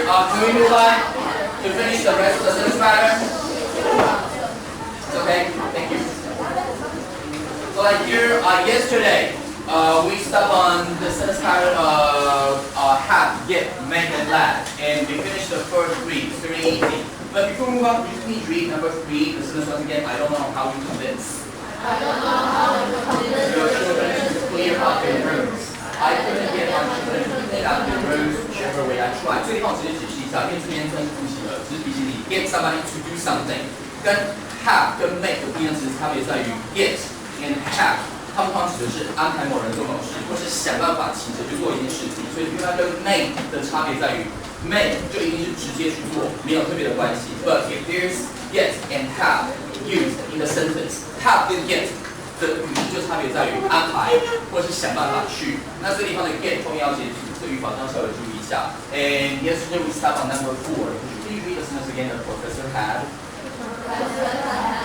Can we move on to finish the rest of the sentence pattern? It's okay. Thank you. So like here, yesterday, we stopped on the sentence pattern of have, get, make, and let, and we finished the first three. It's very easy. But before we move on, please read number 3. The sentence once again. I don't know how you convince. I don't know how to convince your children to clear up their rooms. I couldn't get my children to clean up their rooms whichever way I tried. 这个地方我直接解释一下，因为这边真的复习了，只是提醒你 get somebody to do something， 跟 have 跟 make 的不一样，只是差别在于 get and have， 它们通常指的是安排某人做某事，或是想办法请着去做一件事情，所以因为它跟 make 的差别在于 make 就一定是直接去做，没有特别的关系。But if there's get and have used in the sentence, have 跟 get 的语义就差别在于安排或是想办法去。那这个地方的 get 后面要写这个语法上稍微注意一下。And yesterday we stopped on number 4. Could you read the sentence again? The professor had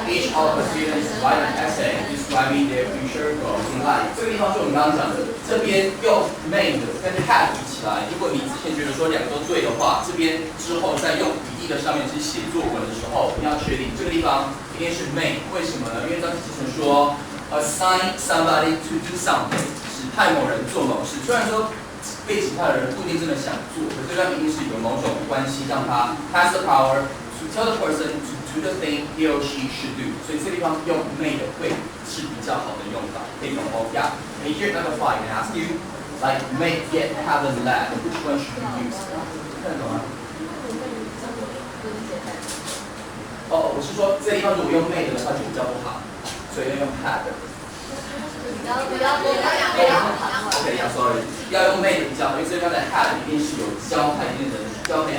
each of the students write an essay describing their future goals in life. 这个地方是我们刚刚讲的，这边用 made 跟 had 比起来，如果你之前觉得说两个都对的话，这边之后再用语义的上面去写作文的时候，你要确定这个地方一定是 made。为什么呢？因为当时基成说 assign somebody to do something， 指派某人做某事。虽然说被指派的人不一定真的想做，可是这一定是有某种关系让他 has the power to tell the person to do the thing he or she should do。所以这个地方用 made 会是比较好的用法，可以用 yeah。And here number 5 can ask you like make, get, have, and let. Which one should you use？ 看得懂吗？我是说这个地方如果用 made 的话就比较不好，所以要用 have。OK， sorry， 要用 made 比较好，因为这边的 have 一定是有交派的人去做的。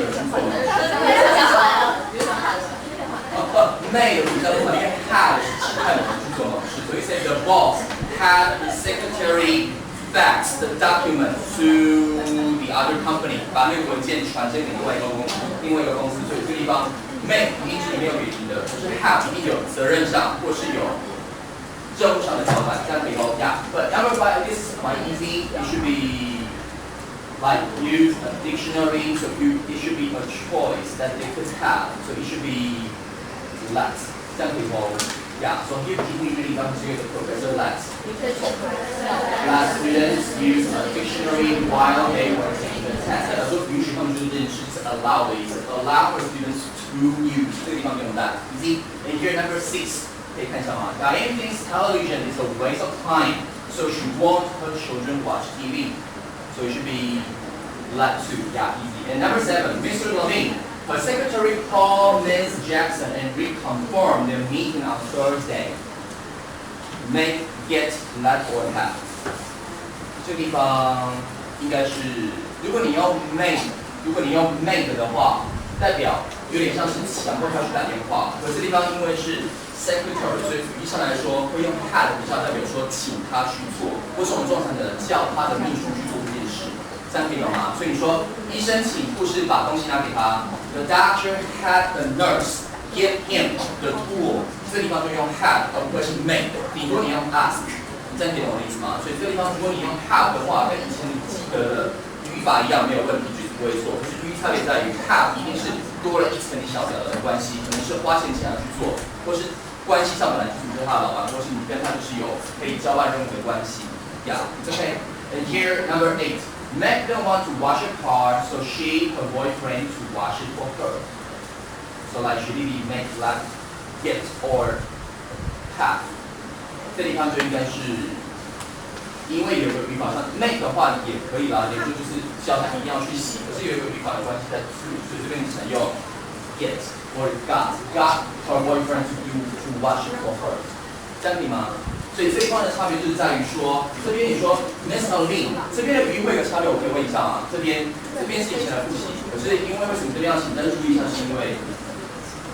made 比较不好，因为 have 是指派某人去做某事，所以 say the boss had the secretary fax the document to the other company， 把那个文件传真给另外一个公司，所以这个地方 make 一定是没有原因的，可是 have 一定有责任上或是有任务上的交代，这样可以咯。Yeah, but number 5 this is quite easy. It should be like use a dictionary, so it should be a choice that they could have. So it should be let. 这样可以咯。Yeah, so here we really want to use the professor let. Let students use a dictionary while they were taking the test. 代表说允许他们就是这件事是 allow 的意思 ，allow for students to use 这个地方用 let. Easy. And here number 6. 可以看一下吗？ Diane thinks television is a waste of time, so she won't her children watch TV. So it should be let to. Yeah, easy. And number 7, Mr. Levine, her secretary called Ms. Jackson and reconfirmed their meeting on Thursday. Make, get, let, or have. 这个地方应该是，如果你用 make 的话，代表有点像是强迫他去打电话。可是地方因为是 secretary， 所以语义上来说会用 had 比较代表说请他去做，或是我们中产的叫他的秘书去做这件事，这样可以懂吗？所以你说医生请护士把东西拿给他 ，The doctor had the nurse give him the tool， 这个地方就用 had 而不会是 make， 顶多你用 ask， 这样可以懂我的意思吗？所以这个地方如果你用 have 的话，跟以前你记得的语法一样没有问题，句子不会错，可是语义差别在于 have 一定是多了一层你小小的关系，可能是花钱请他去做，或是关系上本来就是你跟他的老板，或是你跟他就是有可以交办任务的关系。Yeah, it's okay. And here, number 8. Meg didn't want to wash her car, so she, her boyfriend, to wash it for her. So like, should it be make, let, get, or have? 这地方就应该是，因为有个语法上 make 的话也可以啦，也就是叫他一定要去洗，可是有一个语法的关系在 to， 所以这边你只能用 get or got her boyfriend to wash it for her， 这样可以吗？所以这一块的差别就是在于说，这边你说 Miss Allen， 这边的语义会有个差别，我可以问一下吗？这边是以前的复习，可是因为为什么这边要请？但是注意一下，是因为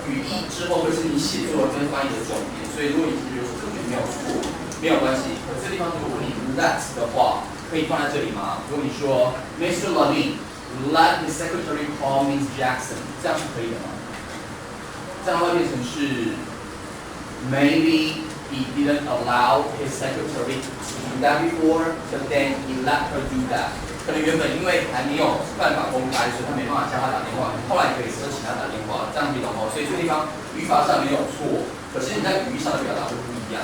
语义之后会是你写作跟翻译的重点，所以如果你觉得说这个没有错，没有关系。可是这地方如果你 let 的话，可以放在这里吗？如果你说 Mr. Allen let his secretary call Miss Jackson， 这样是可以的吗？这样会变成是 maybe he didn't allow his secretary to do that before, but then he let her do that. 可能原本因为还没有办法公开，所以他没办法叫他打电话，后来可以说请他打电话，这样可以懂哦。所以这个地方语法上没有错，可是你在语义上的表达会不一样。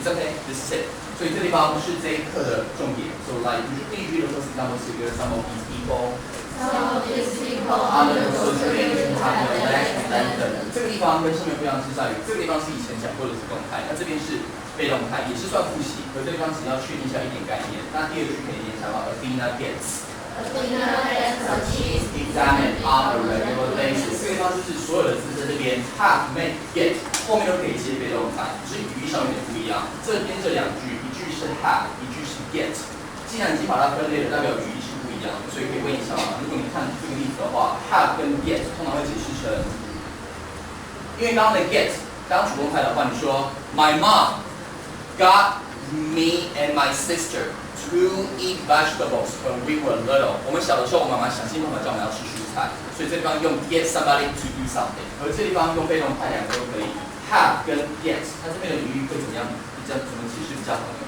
It's okay, this is it. 所以这地方是这一课的重点。So like usually the first example is give some of these people. Other associated with 这个地方跟上面不一样是在于，这个地方是以前讲过的是动态，那这边是被动态，也是算复习，可这地方只要确定一下一点概念。那第二句可以联想到 Athena gets examined on a regular basis。这个地方就是所有的字在这边 have, make, get 后面都可以接被动态，只是语义上有点不一样。这边这两句，一句是 have， 一句是 get。既然已经把它分类了，代表语义是不一样的，所以可以问一下嘛。如果你看这个例子的话 ，have 跟 get 通常会解释成，因为刚刚的 get 当主动态的话，你说 My mom got me and my sister to eat vegetables when we were little。我们小的时候，我妈妈想尽办法叫我们要吃蔬菜，所以这地方用 get somebody to do something， 而这地方用被动态两个都可以 ，have 跟 get， 它这边的语义会怎么样？比较怎么解释比较好呢？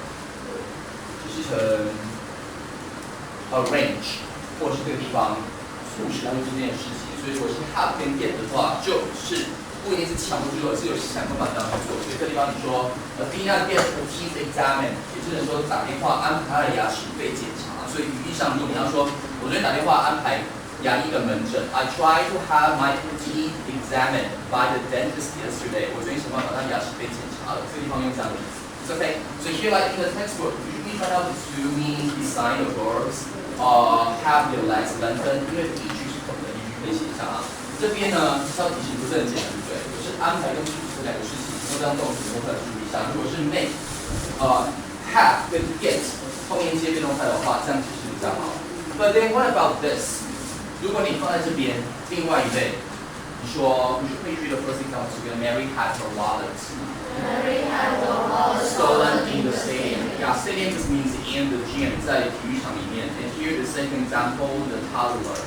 解释成arrange， 或者是这个地方促使他们做这件事情。所以如果是 have 跟 get 的话，就是不一定是强迫去做，而是有想办法这样去做。所以这地方你说 Athena gets her teeth examined， 也就是说打电话安排她的牙齿被检查。所以语义上，如果你要说我昨天打电话安排牙医的门诊 ，I tried to have my teeth examined by the dentist yesterday。我昨天想办法让牙齿被检查了。这个地方用这样的意思。It's okay. So here, like in the textbook, you usually find out the two meanings behind the verbs. Have your legs lengthened， 因为第一句是口的，第一句可以写一下啊。这边呢，稍微提醒不是很简单，对不对？就是安排跟促使这两个事情，都当动词，都可以注意一下。如果是 make，have 跟 get 后面接被动态的话，这样解释比较好。But then what about this？ 如果你放在这边，另外一类，你说 ，we should make sure the first example is Mary had her wallet。Mary had her wallet stolen in the stadium. Yeah, stadium just means in the gym， 在体育场里面。And here the second example, the toddler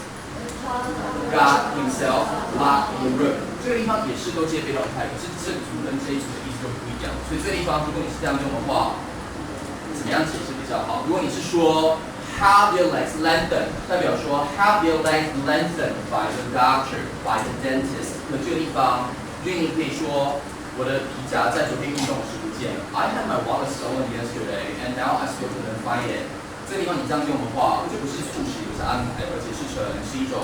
got himself locked in the room. 这个地方也是都接被动态，可是这组跟这一组的意思就不一样。所以这个地方，如果你是这样用的话，怎么样解释比较好？如果你是说 have your legs lengthened， 代表说 have your legs lengthened by the doctor, by the dentist。那这个地方，因为你可以说。我的皮夹在昨天运动时不见了。I had my wallet stolen yesterday, and now I still couldn't find it. 这个地方你这样用的话，就不是促使，也是安排，而且是一种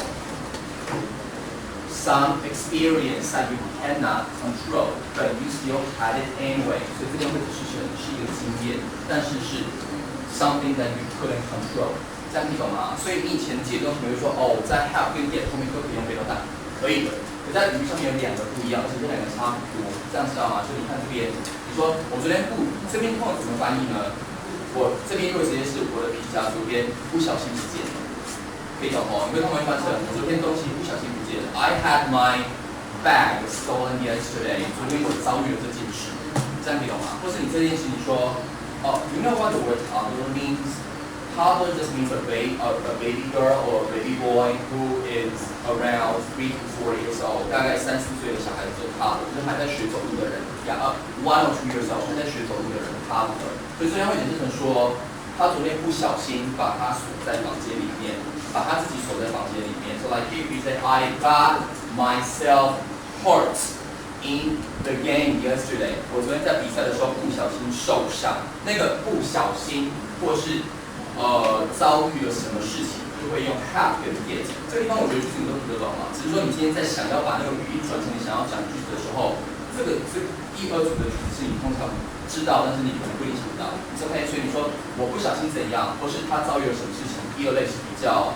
some experience that you cannot control, but you still had it anyway. 所以这边会解释成是一个经验，但是是 something that you couldn't control. 这样你懂吗？所以你以前解的东西，比如说哦，在 have 跟 get 后面都可以用被动态，可以的。可在语义上面有两个不一样，而且这两个差不多，这样知道吗？所以你看这边，你说我昨天这边通常怎么翻译呢？我这边如果直接是我的皮夹昨天不小心不见了，可以懂哦？你会通常翻成我昨天东西不小心不见了。I had my bag stolen yesterday。昨天我遭遇了这件事，这样可以懂吗？或是你这件事你说，哦 ，You know what the word toddler means？Toddler just means a baby girl or a baby boy who is around 3 to 4 years old， 大概3、4岁的小孩子叫 toddler， 就是还在学走路的人。1 or 2 years old， 还在学走路的人 toddler。所以这样会解释成说，他昨天不小心把他锁在房间里面，把他自己锁在房间里面。So like here we say I got myself hurt in the game yesterday。我昨天在比赛的时候不小心受伤，那个不小心或是遭遇了什么事情，就会用 have 跟 get。这个地方我觉得句子你都读得懂了，只是说你今天在想要把那个语义转成你想要讲句子的时候，这个第二组的句子是你通常知道，但是你可能不一定想到。It's okay， 所以你说我不小心怎样，或是他遭遇了什么事情，第二类是比较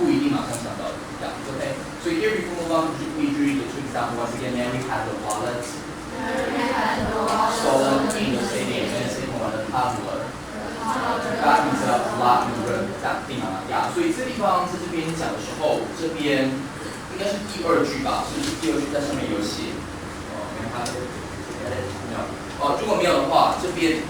不一定马上想到的。Yeah, it's okay。所以 here we move on to the two example. Once again, Mary had the wallet stolen in the stadium, and the second one the toddler.Got himself locked in the room， 这样定吗？呀，所以这地方在这边讲的时候，这边应该是第二句吧？是不是第二句在上面有写？没有。如果没有的话，这边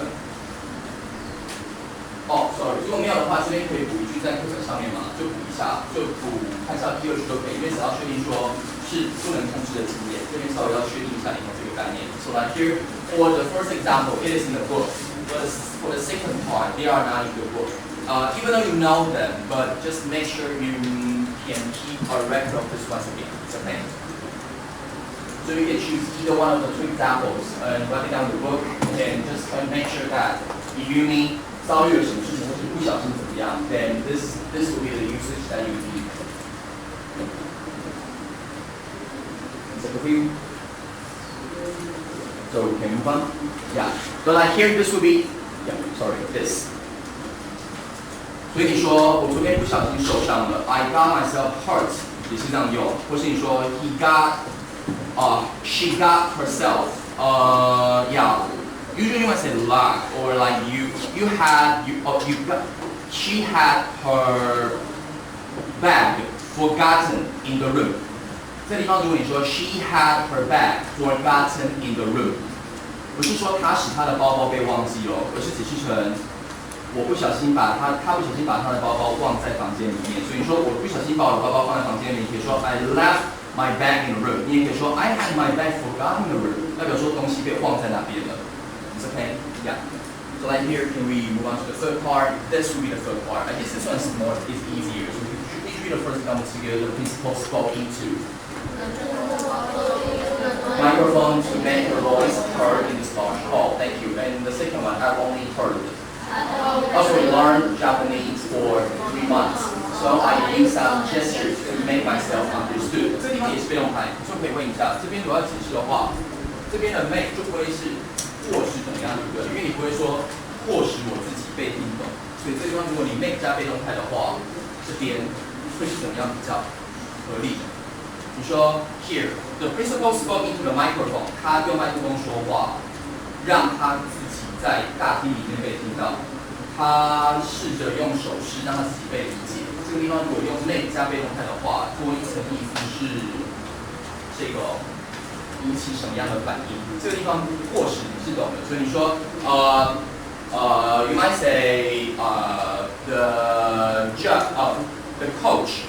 sorry， 如果没有的话，这边可以补一句在课程上面嘛，就补一下，就补看一下第二句都可以，因为只要确定说是不能控制的经验，这边稍微要确定一下你的这个概念。So like here for the first example, it is in the book. For the second part, they are not in the book. even though you know them, but just make sure you can keep a record of this once again. It's okay. So you can choose either one of the two examples and write it down in the book, and just try to make sure that if you mean 遭遇了什么事情，或是不小心怎么样 then this will be the usage that you need. Is that good for you? So we can move on. Yeah. But like here, this will be, yeah, sorry, this. 所以你说我昨天不小心受伤了 ，I got myself hurt， 也是这样用，或是你说 he got， she got herself， yeah。Usually you might say luck or like she had her bag forgotten in the room. 这地方如果你说 she had her bag forgotten in the room， 不是说她使她的包包被忘记了，而是解释成我不小心把她不小心把她的包包忘在房间里面。所以你说我不小心把我的包包放在房间里面，你可以说 I left my bag in the room。你也可以说 I had my bag forgotten in the room， 代表说东西被忘在哪边了。Okay, yeah. So like here, can we move on to the third part? This will be the third part. I guess this one is easier. So we should read the first example together. The principal spoke into microphone to make her voice heard in this large hall. Thank you. And the second one, I've only heard it. Also, we learned Japanese for 3 months. So I use some gestures to make myself understood. 这地方也是被动态，就可以问一下，这边如果要解释的话，这边的 make 就不会是或是怎么样，对不对？因为你不会说或使我自己被听懂，所以这地方如果你 make 加被动态的话，这边会是怎么样比较合理？你说 here the principal spoke into the microphone， 他用麦克风说话，让他自己在大厅里面被听到。他试着用手势让他自己被理解。这个地方如果用 make 加被动态的话，多一层意思是这个。引起什么样的反应？这个地方或许你是懂的，所以你说you might say the coach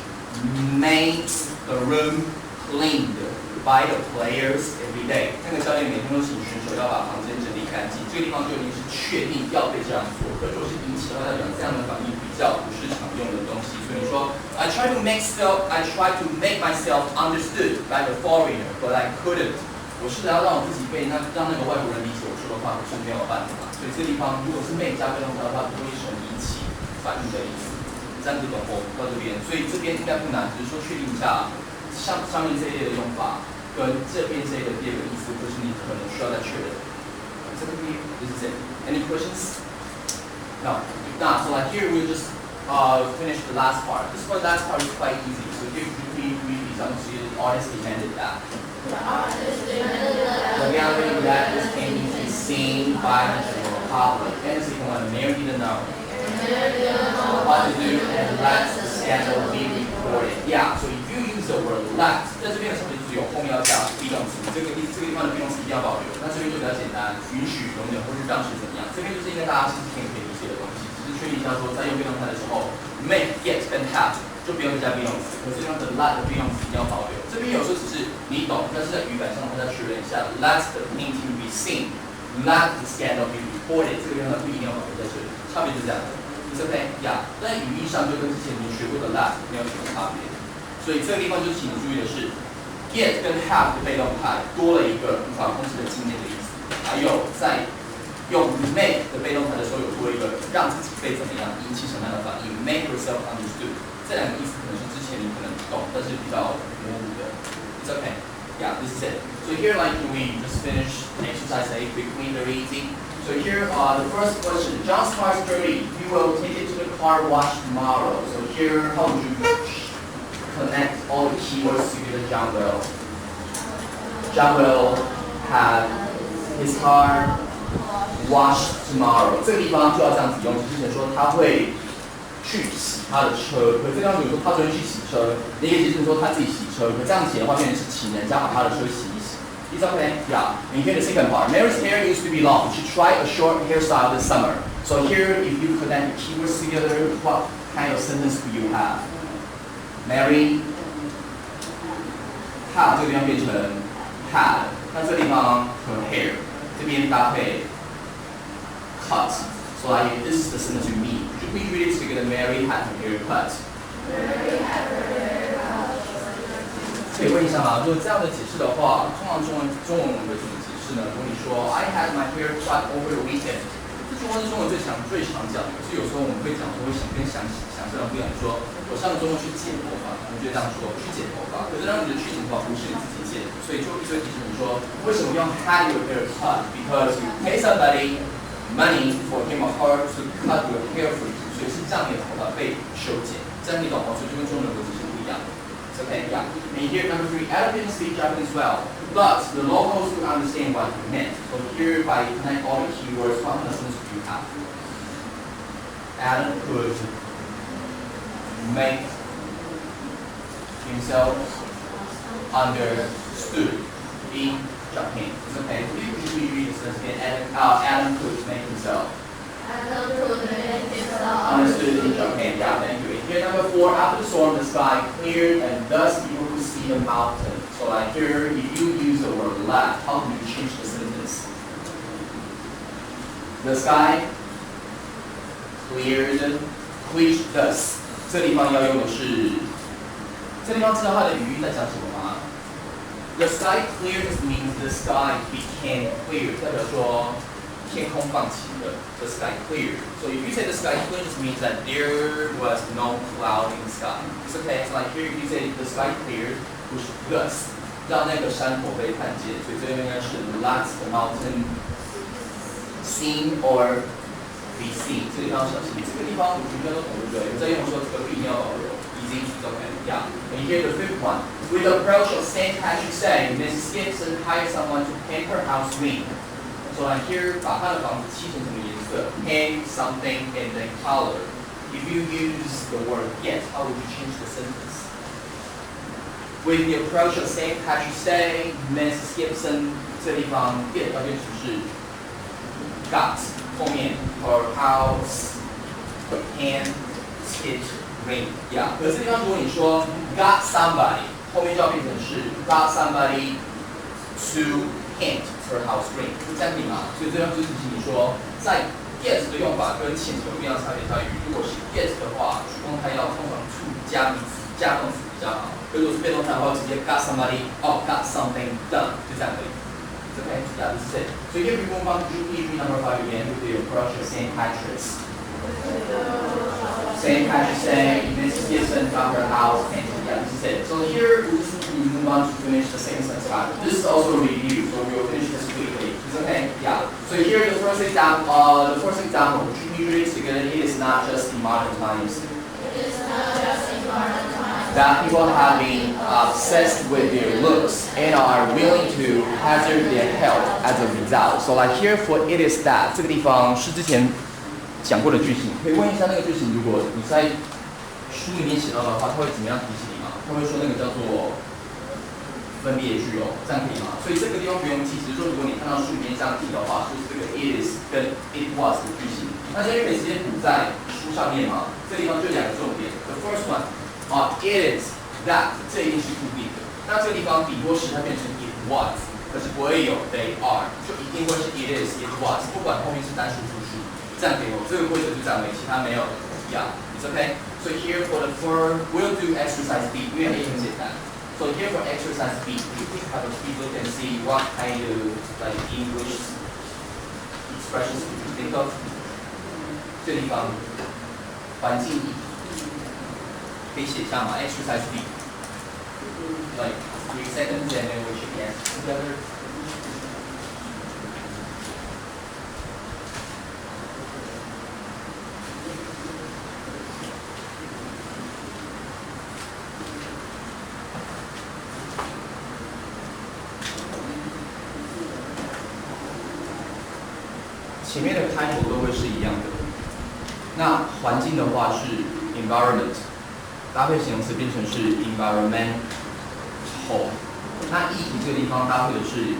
makes the room cleaned by the players every day。那个教练每天都请选手要把房间整理干净，这个地方就已经是确定要被这样做。可是如果是引起的话，代表这样的反应比较不是常用的东西。所以你说 I try to make myself understood by the foreigner, but I couldn't。我试着要让我自己被让那个外国人理解我说的话，可是没有办法。所以这个地方如果是 make 加被动态的话，不会是引起反应的意思。这样子懂吗？到这边，所以这边应该不难，只是说确定一下上面这一类的用法跟这边这一个第二个意思，或是你可能需要再确认。这个this is it. Any questions? No. If not, so like here we'll just finish the last part. This last part is quite easy. So here we read some artist demanded that. The gallery that is painting is seen by the general public. And the second one, Mary didn't know what to do and let the scandal be reported. Yeah, so if you use the word let， 在这边的时候就是有后面要加 be 动词，这个地方的 be 动词一定要保留。那这边就比较简单，允许、容忍或是让是怎么样？这边就是应该大家其实可以理解的东西，只是确定一下说在用 be 动态的时候 ，make、get 跟 have 就不用再加 be 动词，可是用的 let 的 be 动词一定要保留。这边有时候只是你懂，但是在语感上再确认一下 ，let the painting be seen。Let the scandal be reported， 这个地方不一定要保留在这里，差别是这样的。It's okay， yeah， 但语义上就跟之前你学过的 let 没有什么差别。所以这个地方就是请你注意的是 ，get 跟 have 的被动态多了一个无法控制的经验的意思，还有在用 make 的被动态的时候有多一个让自己被怎么样引起什么样的反应 ，make yourself understood， 这两个意思可能是之前你可能懂，但是比较模糊的。It's okay。Yeah, this is it. So here, like we just finished exercise A quickly, very easy. So here, the first question: John's car is dirty. You will take it to the car wash tomorrow. So here, how would you connect all the keywords together? John will. John will have his car washed tomorrow. 这个地方就要这样子用，之前说他会去洗他的车，可是这样子说他昨天去洗车，你可以解释说他自己洗车，可这样写的话变成是请人家把他的车洗一洗。It's okay, yeah. And here the second part. Mary's hair used to be long. She tried a short hairstyle this summer. So here, if you connect the keywords together, what kind of sentence do you have? Mary had 这个地方变成 had， 那这个地方和 hair 这边搭配 cut. So like this is the sentence you need. me read it together. Mary had her hair cut. 可以问一下吗？如果这样的解释的话，通常中文我们会怎么解释呢？如果你说 I had my hair cut over the weekend， 这句话是中文最常讲的。可是有时候我们会讲说，会想象的不一样，说我上个周末去剪头发，我们就这样说去剪头发。可是当你的去剪头发不是你自己剪，所以就一直提醒你说，为什么用 had your hair cut？ Because you pay somebody money for him or her to cut your hair for you， 所以是让你的头发被修剪，这样你懂吗？所以就跟中文的逻辑是不一样的。Okay, yeah. And here number 3, Allen didn't speak Japanese well, but the locals would understand what he meant. So here by connect all the keywords, what lessons do you have? Allen could make himself understood in Japan. It's okay. So if we read this again, Allen could make himself understood in Japan. Yeah, thank you. Here number 4, after the storm, the sky cleared and thus people could see the mountain. So like here, if you use the word left, how do you change the sentence? The sky cleared, which thus. 这地方要用的是，这地方知道它的语义在讲什么吗？ The sky cleared means the sky became clear， 代表说天空放晴了。The sky cleared. So if you say the sky cleared, it means that there was no cloud in the sky. It's okay. So like here, if you say the sky cleared, which thus 让那个山头被看见，所以这边应该是 let the mountain seen or be seen。这个地方小心，这个地方我觉得都懂，对不对？我在用的时候，这个不一定要保留，已经是 OK。Yeah. And here the 5th one. With the approach of St. Patrick's Day, Mrs. Gibson hired someone to paint her house green. So like here, 把她的房子漆成什么颜色 ？Paint something in the color. If you use the word get, how would you change the sentence? With the approach of St. Patrick's Day, Mrs. Gibson 这地方 get 要变成是 got 后面 her house painted green. Yeah. 可是这地方如果你说 got somebody 后面就要变成是 got somebody to paint her house green， 是这样子嘛？所以这样就提醒你说，在 get 的用法跟前头不一样的差别在于，如果是 get 的话，主动态要通常 to 加名词加动词比较好。如果是被动态的话，直接 got somebody or got something done， 就这样而已。Okay, yeah, this is it. So here we move on to GP number 5 again with the approach of St. Patrick's. St. Patrick's Day, Mrs. Gibson got her house painted. Yeah, this is it. So here we move on to finish the same sentence. This is also a review, so we will finish this quickly. It's okay? Yeah. So here the first example, which we read together, it is not just in modern times. It is not just in modern times. That people have been obsessed with their looks and are willing to hazard their health as a result. So like here for it is that 这个地方是之前讲过的句型，可以问一下那个句型，如果你在书里面写到的话，它会怎么样提醒你吗？它会说那个叫做分别句哦，这样可以吗？所以这个地方不用记，只是说如果你看到书里面这样提的话，就是这个 it is 跟 it was 的句型，那这些可以直接补在书上面吗？这地方就2个重点。The first one。it is that 这一定是固定的，那这个地方顶多是它变成 it was， 可是不会有 they are， 就一定会是 it is it was， 不管后面是单数复数，这样给我这个规则就这样而已，其他没有的。Yeah, it's okay. So here we'll do exercise B， 因为也很简单。So here for exercise B, you can have a quick look and see what kind of like English expressions you can think of. 这地方环境义。可以写一下吗 ？Exercise B, like 3 seconds, and then we should answer together. 前面的开头都会是一样的。那环境的话是 environment。搭配形容词变成是 environmental， 那议题这个地方搭配的是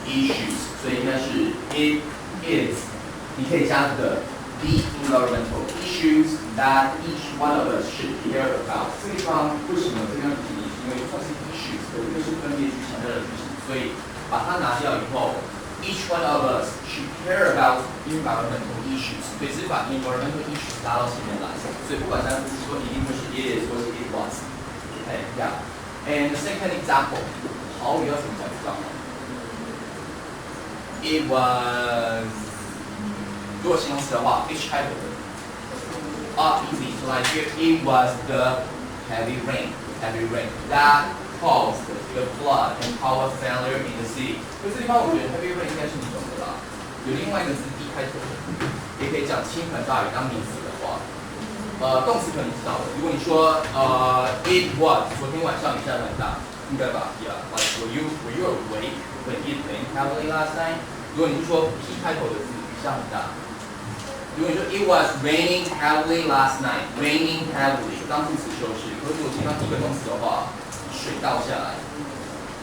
issues， 所以应该是 it is， 你可以加这个 the environmental issues that each one of us should care about。这个地方为什么这样提？因为算是 issues， 可是这是分别句强调的句型，所以把它拿掉以后， each one of us should care about environmental issues， 所以是把 environmental issues 拉到前面来，所以不管它是说一定会是 it is 或是 it was。Okay, yeah. And the second example， 好语要怎么讲？It was， 如果形容词的话 ，H 开头的。easy. So like here, it was the heavy rain that caused the flood and power failure in the city. 所以这地方我觉得 heavy rain 应该是你懂的啦。有另外一个是 D 开头的，也可以讲倾盆大雨当名词的话，动词可能知道的。如果你说it was 昨天晚上雨下很大，应该吧 ？Yeah, like were you awake when it rained heavily last night? 如果你是说 P 开头的字，雨下很大。如果你说 it was raining heavily last night, raining heavily 当副词修饰，可是我听到第一个动词的话，水倒下来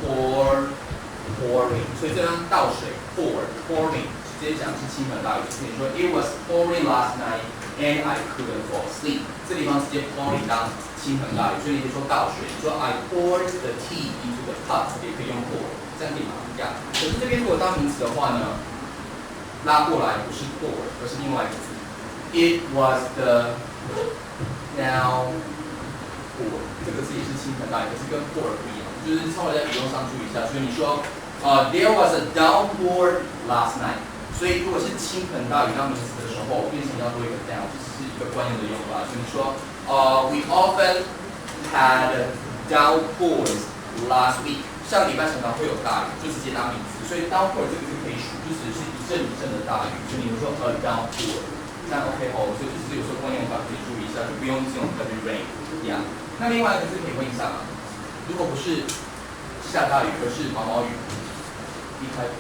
pouring， 所以这边倒水 pouring 直接讲是倾盆大雨。所以你说 it was pouring last night and I couldn't fall asleep， 这地方直接 pouring 当倾盆大雨，所以你可以说倒水，你说 I poured the tea into the cup 也可以用 pour， 这样可以吗？这样。可是这边如果当名词的话呢？拉过来不是 pour， 而是另外一个字。It was the downpour， 这个字也是倾盆大雨，可是跟 pour 不一样，就是稍微在语用上注意一下。所以你说there was a downpour last night， 所以如果是倾盆大雨当名词的时候，变成要多一个 down， 这是一个惯用的用法。所以你说we often had downpours last week， 上礼拜常常会有大雨，就直接当名词。所以 downpour 这个字可以数，就只是一阵一阵的大雨。所以你说a downpour， 这样 OK 哦。所以只是有时候惯用法可以注意一下，就不用这种 heavy rain 一样。那另外一个字可以问一下嘛？如果不是下大雨，而是毛毛雨，一开头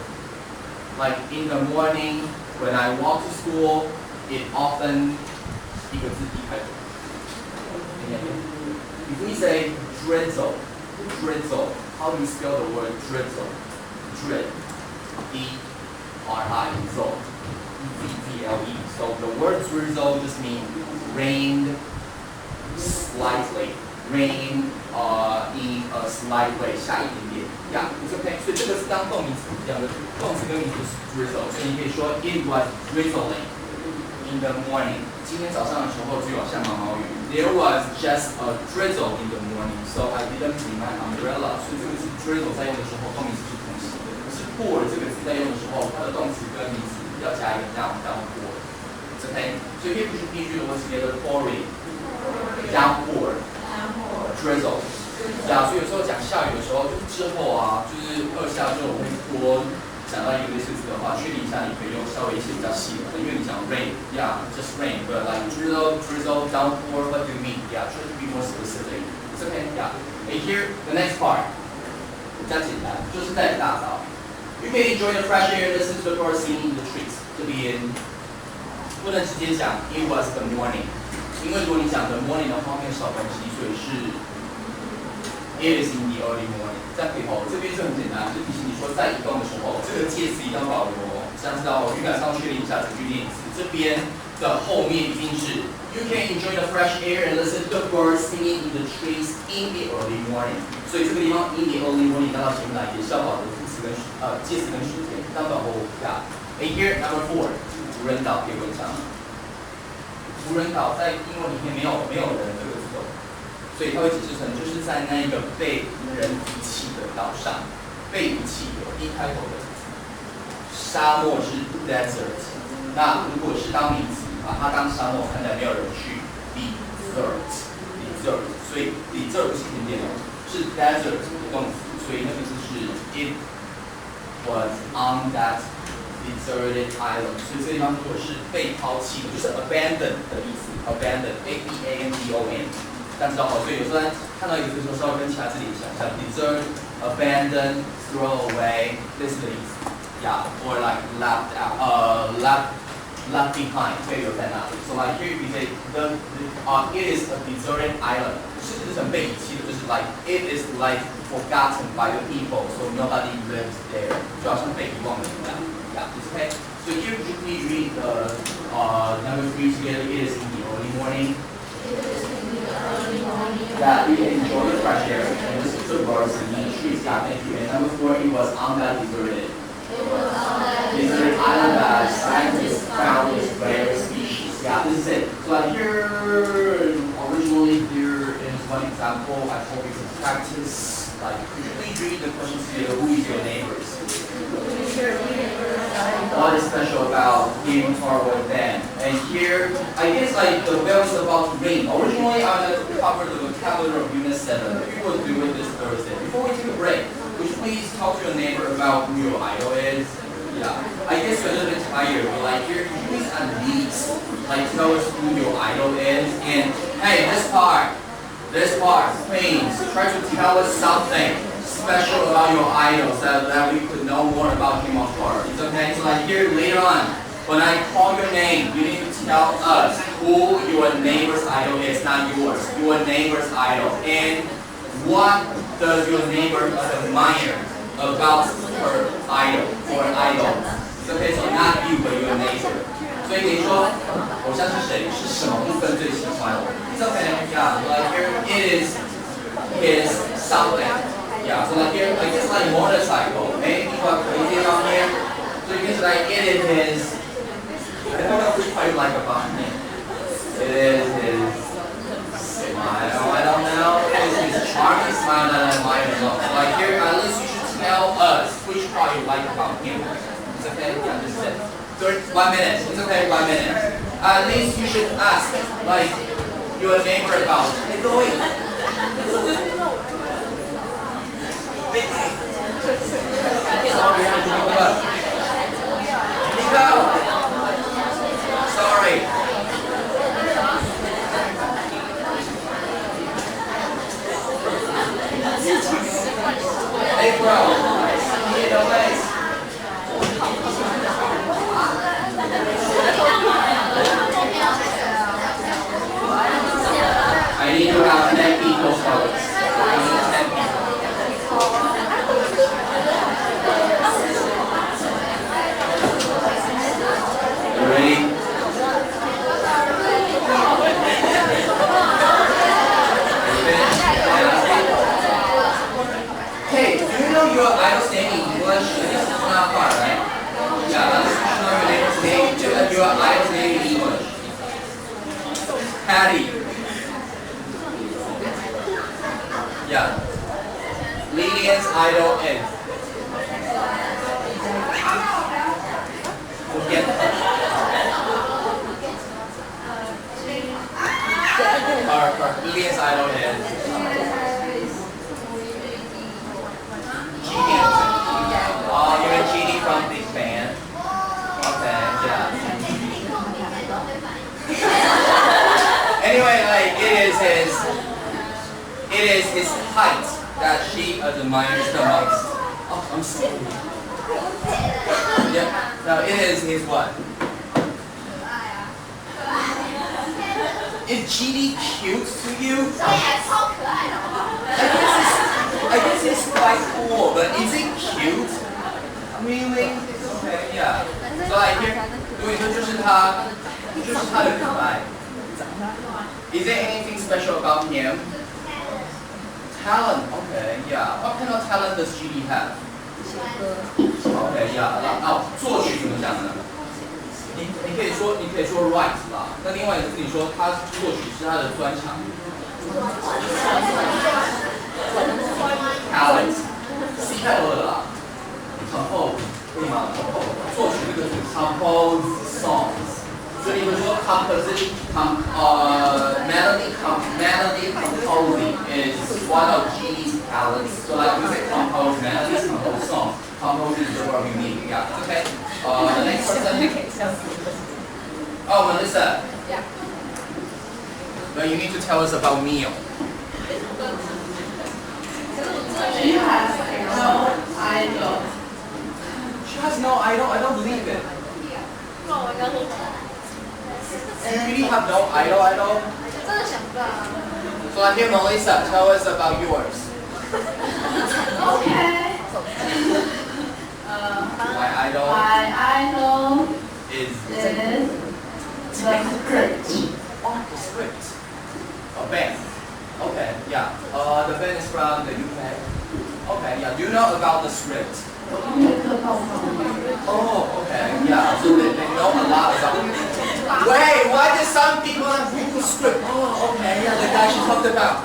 ，like in the morning when I walk to school, it often 一个字一开头。If we say drizzle, how do you spell the word drizzle? Drill, D-R-I-Z-Z-L-E. So the word drizzle just means rained slightly, rain in a slight way， 下一点点。Yeah, it's okay. 所以这个是当动名词一样的，动词跟名词是 drizzle， 所以你可以说 it was drizzling in the morning。今天早上的时候就有下毛毛雨。There was just a drizzle in the morning, so I didn't bring my umbrella. 所以这个是 drizzle 在用的时候，动名词是同形的。可是 pour 这个字在用的时候，它的动词跟名词要加一个 downpour。Okay, so here we should need you to work together pouring, downpour, drizzle. 所以有时候讲下雨的时候，就是之后啊，就是二下之后我会多讲到一个类似词的话，确定一下你可以用稍微一些比较细的，因为你讲 rain, yeah, just rain, but like drizzle, downpour, what do you mean? Yeah, try to be more specific. It's okay, yeah. And here, the next part, 比较简单，就是在大早。You may enjoy the fresh air, listen to the birds singing in the trees. 这边不能直接讲 it was the morning， 因为如果你讲 the morning 的话，会少东西，所以是 it is in the early morning。这样可以哦，这边就很简单，就提醒你说在移动的时候，这个介词一定要保留哦。这样知道语感上确定一下整句练词，这边的后面一定是 you can enjoy the fresh air and listen to the birds singing in the trees in the early morning。所以这个地方 in the early morning 拉到前面来，也是要保留副词跟介词跟时间，当保护呀。And here number 4。无人岛可以问上，无人岛在英文里面没有人这个字，所以它会解释成就是在那个被人遗弃的岛上，被遗弃有 D 开头的沙漠是 desert， 那如果是当名词，把它当沙漠，看起来没有人去 desert， 所以 desert 不是甜点哦，是 desert 的动词，所以那个字是 it was on that deserted island， 所以这地方如果是被抛弃的，就是 abandon 的意思 ，abandon A-B-A-N-D-O-N， 这样知道好，所以有时候看到一个字的时候，稍微跟其他字联想一下 ，desert, abandon, throw away， 类似的意思 ，yeah， or like left behind， 可以留在那里。So like here you say it is a deserted island， 是指成被遗弃的，就是 like it is like forgotten by the people, so nobody lives there， 就好像被遗忘了一样。Yeah, it's okay. So here could you please read number 3 together? It is in the early morning. That we can enjoy the fresh air and listen to the birds and the trees. Yeah, thank you. And number 4, it was on that deserted It's an island that scientists found this rare species. Yeah, this is it. So like here, originally here is one example. I hope you can practice. Like, please read the questions here. Who is your neighbors? What is special about him or them? And here, I guess like the bell is about to ring. Originally, I wanted to cover the vocabulary of Unit 7. We will do it this Thursday. Before we take a break, would you please talk to your neighbor about who your idol is? Yeah, I guess you're a little bit tired, but like here, could you please at least like tell us who your idol is? And hey, this part, please try to tell us something special about your idol so that we could know more about him or her. It's okay? So like here later on, when I call your name, you need to tell us who your neighbor's idol is, not yours. Your neighbor's idol. And what does your neighbor admire about her idol or idol? It's okay, so not you, but your neighbor. 所以你说偶像是谁？是什么部分最喜欢？It's okay, yeah. Like here it is his something. Yeah, so like here, I guess like motorcycle. Maybe people are crazy around here. So you can say like it is his. I don't know which part you like about him. It is his smile. I don't know. It is his charming smile that I admire the most. Like here, at least you should tell us which part you like about him. It's okay. Yeah, this is it. 1 minute. It's okay. 1 minute. At least you should ask like your neighbor about. Hey, go away. Sorry. Hey, bro. Get away. I need to have 10 people first. I need 10 people. You ready? Hey, do you know your idol's name in English? This is not hard, right? Yeah, let's know your neighbor's name. Do your idol's name in English. Patty. Yeah. Lillian's idol is. Lillian's idol is. Genie. Oh, you're a genie from Big Bang. Okay, yeah. Anyway, like it is his height that she admires the most. Oh, I'm sorry. Yeah. No, it is his what? Is Genie cute to you? I guess it's quite cool, but is it cute? Really? Okay, yeah. So like here, 因为这就是他的可爱。Is there anything special about him? Talent. Okay, yeah. What kind of talent does Genie have? Okay, yeah. 哦，作曲怎么讲呢？你可以说 write 啦。那另外一个是你说他作曲是他的专长。Talent。C 开头的啦。compose 可以吗 ？compose 作曲这个是 compose songs。所以你们说 melody composing is one of Genie's talents. So like you say compose melodies, compose songs. Composing is what you need. Yeah. Okay. The next person. Oh, Melissa. Yeah. Well, you need to tell us about Mio. She has no idol. She has no idol. I don't believe it. You really have no idol? So I hear Melissa, tell us about yours. Okay. My idol is is the script. oh, the script. A band. Okay, yeah. The band is from the UK. Okay, yeah. Do you know about the script? 音乐课套方面。Oh, okay. Yeah. So they know a lot about. Wait, why did some people have Google script? Oh, okay. Yeah, the guy she talked about.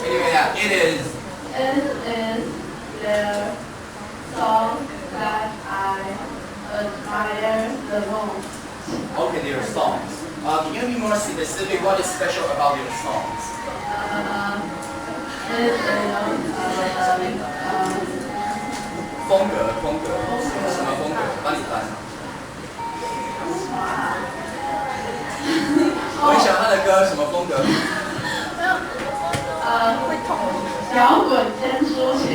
Anyway, yeah, it is. It is the song that I admire the most. Okay, their songs. Can you be more specific? What is special about their songs? It is 风格，什么风格？帮你翻。我很喜欢他的歌，什么风格？摇滚兼抒情。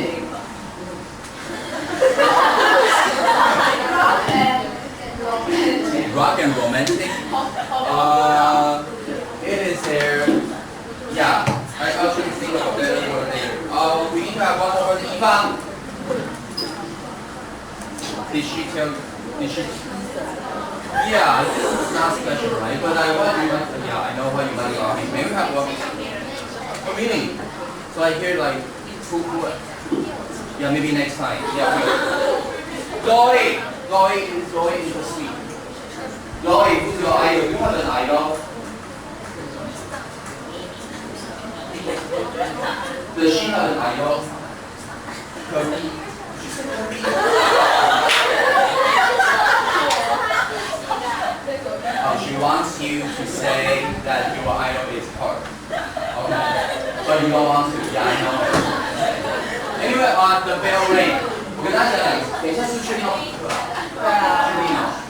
Rock and romantic. It is there. Yeah, I'll try to think of a better word later. We need to have one more word. 一方。Did she? Yeah, this is not special, right? But I want you. Yeah, I know what you like about me. Maybe we have one. Oh, really? So I hear like, yeah, maybe next time. Yeah. Loi is the sweet. Loi, who's your idol? You have an idol? Does she have an idol? She wants you to say that your idol is her. Okay. But you don't want to. Yeah, I know. Anyway, the bell rang. 我跟大家讲，等一下是确定要补课了。对啊，确定了。